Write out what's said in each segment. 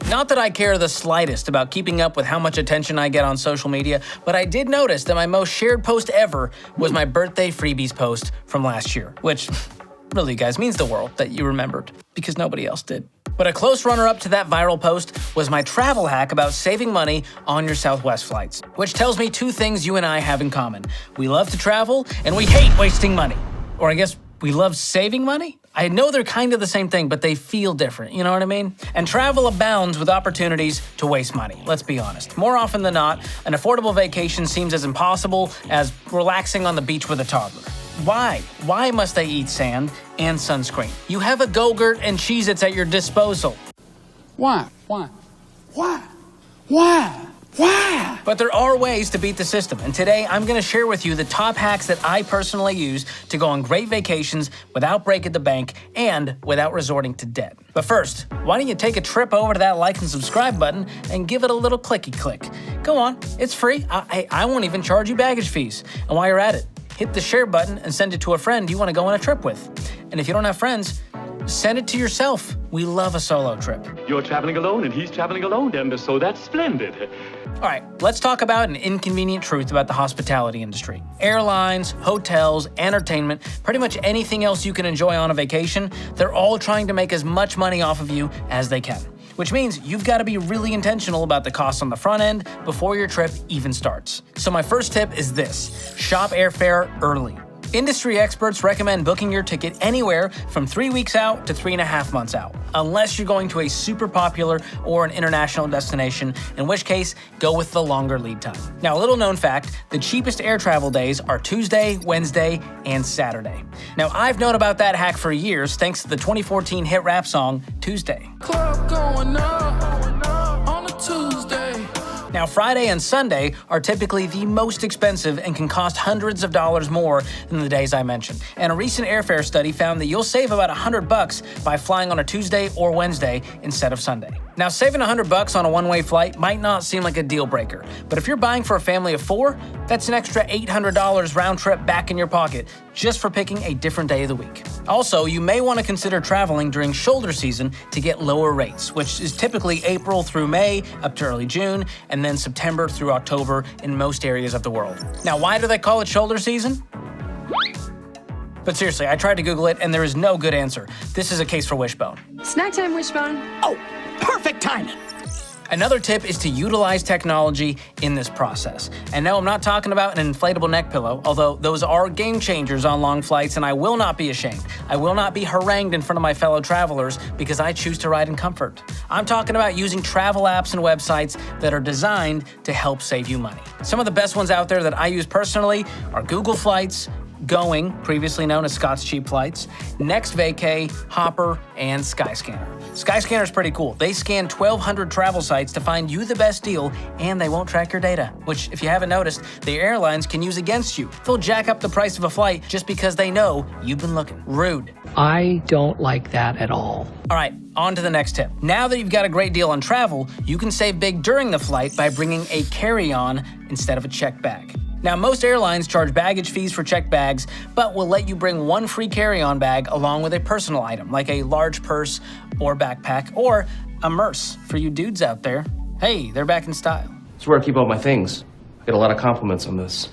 Not that I care the slightest about keeping up with how much attention I get on social media, but I did notice that my most shared post ever was my birthday freebies post from last year, which really, guys, means the world that you remembered, because nobody else did. But a close runner-up to that viral post was my travel hack about saving money on your Southwest flights, which tells me two things you and I have in common. We love to travel, and we hate wasting money. Or I guess we love saving money? I know they're kind of the same thing, but they feel different, you know what I mean? And travel abounds with opportunities to waste money, let's be honest. More often than not, an affordable vacation seems as impossible as relaxing on the beach with a toddler. Why? Why must they eat sand and sunscreen? You have a Go-Gurt and Cheez-Its at your disposal. Why? But there are ways to beat the system, and today I'm going to share with you the top hacks that I personally use to go on great vacations without breaking the bank and without resorting to debt. But first, why don't you take a trip over to that like and subscribe button and give it a little clicky click. Go on, it's free. I won't even charge you baggage fees. And while you're at it, hit the share button and send it to a friend you want to go on a trip with. And if you don't have friends, send it to yourself. We love a solo trip. You're traveling alone and he's traveling alone, and so that's splendid. All right, let's talk about an inconvenient truth about the hospitality industry. Airlines, hotels, entertainment, pretty much anything else you can enjoy on a vacation, they're all trying to make as much money off of you as they can. Which means you've got to be really intentional about the costs on the front end before your trip even starts. So my first tip is this: shop airfare early. Industry experts recommend booking your ticket anywhere from 3 weeks out to 3.5 months out, unless you're going to a super popular or an international destination, in which case, go with the longer lead time. Now, a little known fact, the cheapest air travel days are Tuesday, Wednesday, and Saturday. Now, I've known about that hack for years thanks to the 2014 hit rap song, Tuesday. Club going up on a Tuesday. Now, Friday and Sunday are typically the most expensive and can cost hundreds of dollars more than the days I mentioned. And a recent airfare study found that you'll save about $100 by flying on a Tuesday or Wednesday instead of Sunday. Now, saving $100 on a one-way flight might not seem like a deal breaker, but if you're buying for a family of 4, that's an extra $800 round trip back in your pocket just for picking a different day of the week. Also, you may want to consider traveling during shoulder season to get lower rates, which is typically April through May up to early June, and then September through October in most areas of the world. Now, why do they call it shoulder season? But seriously, I tried to Google it and there is no good answer. This is a case for Wishbone. Snack time, Wishbone. Oh, perfect timing! Another tip is to utilize technology in this process. And no, I'm not talking about an inflatable neck pillow, although those are game changers on long flights, and I will not be ashamed. I will not be harangued in front of my fellow travelers because I choose to ride in comfort. I'm talking about using travel apps and websites that are designed to help save you money. Some of the best ones out there that I use personally are Google Flights, Going, previously known as Scott's Cheap Flights, Next Vacay, Hopper, and Skyscanner. Skyscanner is pretty cool. They scan 1,200 travel sites to find you the best deal, and they won't track your data, which, if you haven't noticed, the airlines can use against you. They'll jack up the price of a flight just because they know you've been looking. Rude. I don't like that at all. All right, on to the next tip. Now that you've got a great deal on travel, you can save big during the flight by bringing a carry-on instead of a checked bag. Now, most airlines charge baggage fees for checked bags, but will let you bring one free carry-on bag along with a personal item, like a large purse or backpack, or a merce for you dudes out there. Hey, they're back in style. It's where I keep all my things. I get a lot of compliments on this.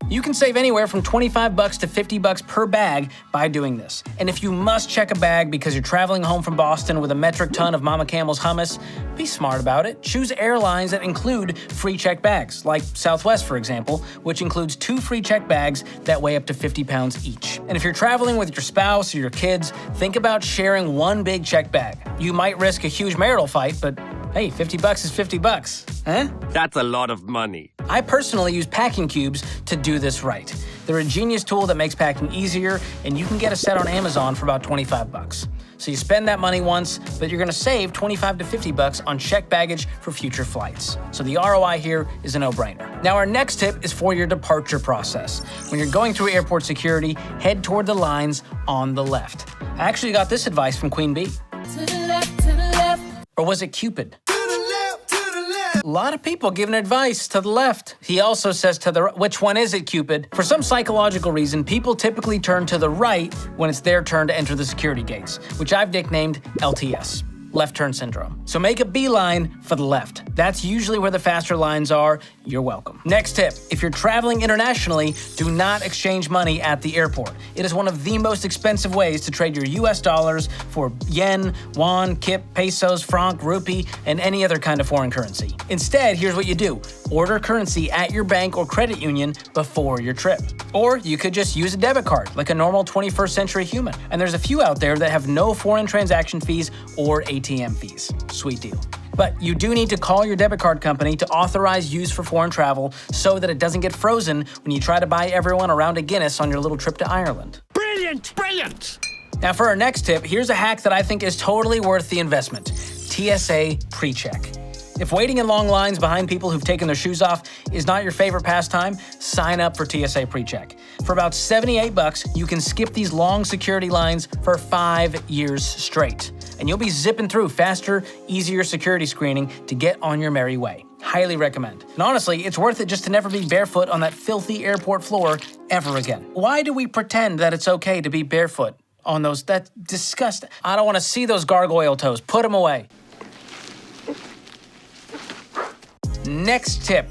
You can save anywhere from $25 to $50 per bag by doing this. And if you must check a bag because you're traveling home from Boston with a metric ton of Mama Camel's hummus, be smart about it. Choose airlines that include free checked bags, like Southwest, for example, which includes 2 free checked bags that weigh up to 50 pounds each. And if you're traveling with your spouse or your kids, think about sharing one big checked bag. You might risk a huge marital fight, but hey, $50 is $50, huh? That's a lot of money. I personally use packing cubes to do this right. They're a genius tool that makes packing easier, and you can get a set on Amazon for about $25. So you spend that money once, but you're gonna save $25 to $50 on checked baggage for future flights. So the ROI here is a no-brainer. Now, our next tip is for your departure process. When you're going through airport security, head toward the lines on the left. I actually got this advice from Queen Bee. To the left, to the left. Or was it Cupid? A lot of people giving advice to the left. He also says to the right. Which one is it, Cupid? For some psychological reason, people typically turn to the right when it's their turn to enter the security gates, which I've nicknamed LTS. left turn syndrome. So make a beeline for the left. That's usually where the faster lines are. You're welcome. Next tip, if you're traveling internationally, do not exchange money at the airport. It is one of the most expensive ways to trade your US dollars for yen, won, kip, pesos, franc, rupee, and any other kind of foreign currency. Instead, here's what you do. Order currency at your bank or credit union before your trip. Or you could just use a debit card like a normal 21st century human. And there's a few out there that have no foreign transaction fees or ATM fees. Sweet deal. But you do need to call your debit card company to authorize use for foreign travel so that it doesn't get frozen when you try to buy everyone a round of Guinness on your little trip to Ireland. Brilliant! Brilliant! Now for our next tip, here's a hack that I think is totally worth the investment. TSA pre-check. If waiting in long lines behind people who've taken their shoes off is not your favorite pastime, sign up for TSA PreCheck. For about $78, you can skip these long security lines for 5 years straight. And you'll be zipping through faster, easier security screening to get on your merry way. Highly recommend. And honestly, it's worth it just to never be barefoot on that filthy airport floor ever again. Why do we pretend that it's okay to be barefoot on those? That's disgusting. I don't want to see those gargoyle toes. Put them away. Next tip,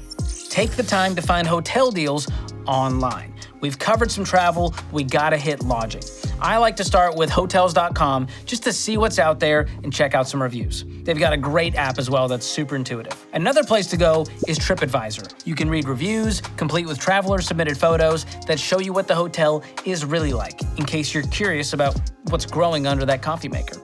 take the time to find hotel deals online. We've covered some travel, we gotta hit lodging. I like to start with hotels.com just to see what's out there and check out some reviews. They've got a great app as well that's super intuitive. Another place to go is TripAdvisor. You can read reviews, complete with traveler-submitted photos that show you what the hotel is really like, in case you're curious about what's growing under that coffee maker.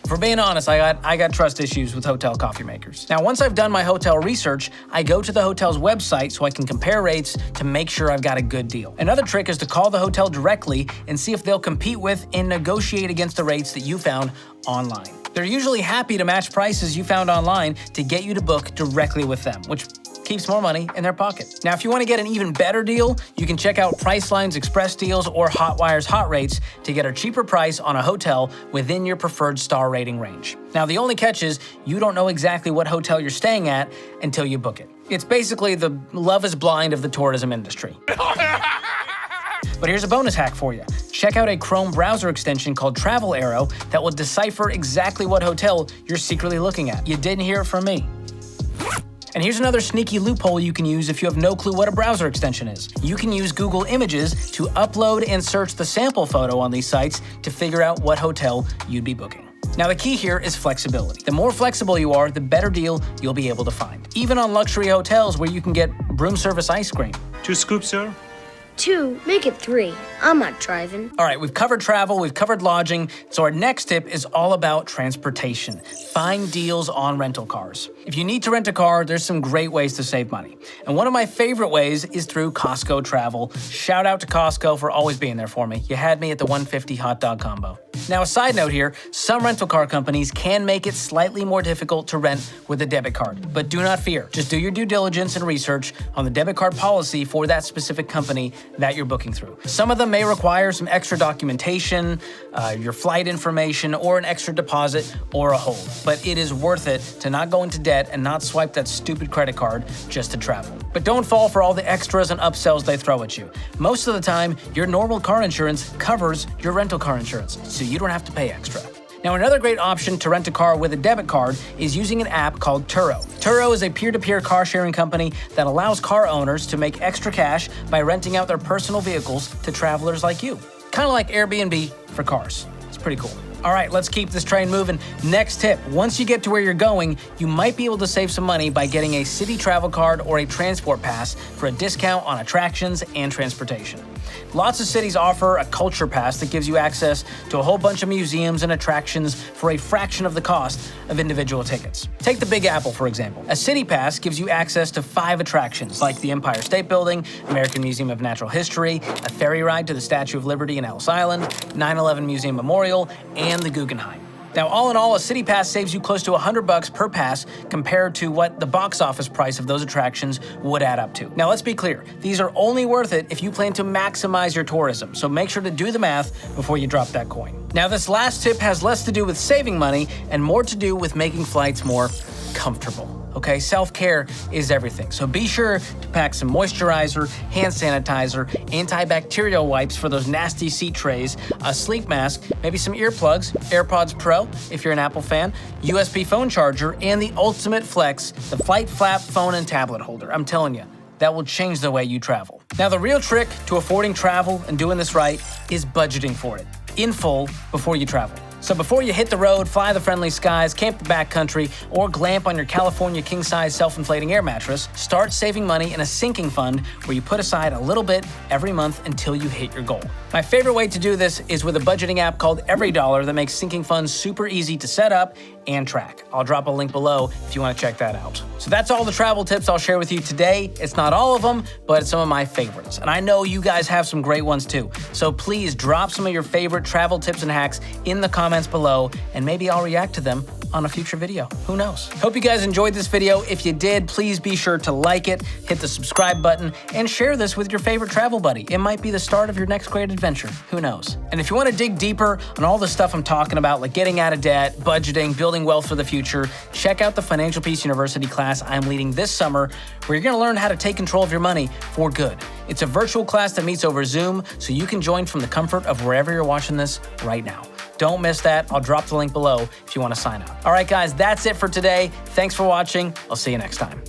For being honest, I got trust issues with hotel coffee makers. Now, once I've done my hotel research, I go to the hotel's website so I can compare rates to make sure I've got a good deal. Another trick is to call the hotel directly and see if they'll compete with and negotiate against the rates that you found online. They're usually happy to match prices you found online to get you to book directly with them, which keeps more money in their pocket. Now, if you want to get an even better deal, you can check out Priceline's Express Deals or Hotwire's Hot Rates to get a cheaper price on a hotel within your preferred star rating range. Now, the only catch is you don't know exactly what hotel you're staying at until you book it. It's basically the Love is Blind of the tourism industry. But here's a bonus hack for you. Check out a Chrome browser extension called Travel Arrow that will decipher exactly what hotel you're secretly looking at. You didn't hear it from me. And here's another sneaky loophole you can use if you have no clue what a browser extension is. You can use Google Images to upload and search the sample photo on these sites to figure out what hotel you'd be booking. Now, the key here is flexibility. The more flexible you are, the better deal you'll be able to find. Even on luxury hotels where you can get room service ice cream. 2 scoops, sir? 2, make it 3. I'm not driving. All right, we've covered travel, we've covered lodging, so our next tip is all about transportation. Find deals on rental cars. If you need to rent a car, there's some great ways to save money. And one of my favorite ways is through Costco Travel. Shout out to Costco for always being there for me. You had me at the 150 hot dog combo. Now, a side note here, some rental car companies can make it slightly more difficult to rent with a debit card. But do not fear. Just do your due diligence and research on the debit card policy for that specific company that you're booking through. Some of them may require some extra documentation, your flight information, or an extra deposit or a hold. But it is worth it to not go into debt and not swipe that stupid credit card just to travel. But don't fall for all the extras and upsells they throw at you. Most of the time, your normal car insurance covers your rental car insurance, so you don't have to pay extra. Now, another great option to rent a car with a debit card is using an app called Turo. Turo is a peer-to-peer car sharing company that allows car owners to make extra cash by renting out their personal vehicles to travelers like you. Kind of like Airbnb for cars. It's pretty cool. All right, let's keep this train moving. Next tip, once you get to where you're going, you might be able to save some money by getting a city travel card or a transport pass for a discount on attractions and transportation. Lots of cities offer a culture pass that gives you access to a whole bunch of museums and attractions for a fraction of the cost of individual tickets. Take the Big Apple, for example. A city pass gives you access to 5 attractions, like the Empire State Building, American Museum of Natural History, a ferry ride to the Statue of Liberty in Ellis Island, 9/11 Museum Memorial, and the Guggenheim. Now, all in all, a city pass saves you close to $100 per pass compared to what the box office price of those attractions would add up to. Now, let's be clear. These are only worth it if you plan to maximize your tourism, so make sure to do the math before you drop that coin. Now, this last tip has less to do with saving money and more to do with making flights more comfortable. okay? Self-care is everything. So be sure to pack some moisturizer, hand sanitizer, antibacterial wipes for those nasty seat trays, a sleep mask, maybe some earplugs, AirPods Pro if you're an Apple fan, USB phone charger, and the ultimate flex, the Flight Flap phone and tablet holder. I'm telling you, that will change the way you travel. Now, the real trick to affording travel and doing this right is budgeting for it in full before you travel. So before you hit the road, fly the friendly skies, camp the backcountry, or glamp on your California king-size self-inflating air mattress, start saving money in a sinking fund where you put aside a little bit every month until you hit your goal. My favorite way to do this is with a budgeting app called EveryDollar that makes sinking funds super easy to set up and track. I'll drop a link below if you want to check that out. So that's all the travel tips I'll share with you today. It's not all of them, but it's some of my favorites. And I know you guys have some great ones too. So please drop some of your favorite travel tips and hacks in the comments below, and maybe I'll react to them on a future video. Who knows? Hope you guys enjoyed this video. If you did, please be sure to like it, hit the subscribe button, and share this with your favorite travel buddy. It might be the start of your next great adventure. Who knows? And if you want to dig deeper on all the stuff I'm talking about, like getting out of debt, budgeting, building wealth for the future, check out the Financial Peace University class I'm leading this summer, where you're going to learn how to take control of your money for good. It's a virtual class that meets over Zoom, so you can join from the comfort of wherever you're watching this right now. Don't miss that. I'll drop the link below if you want to sign up. All right, guys, that's it for today. Thanks for watching. I'll see you next time.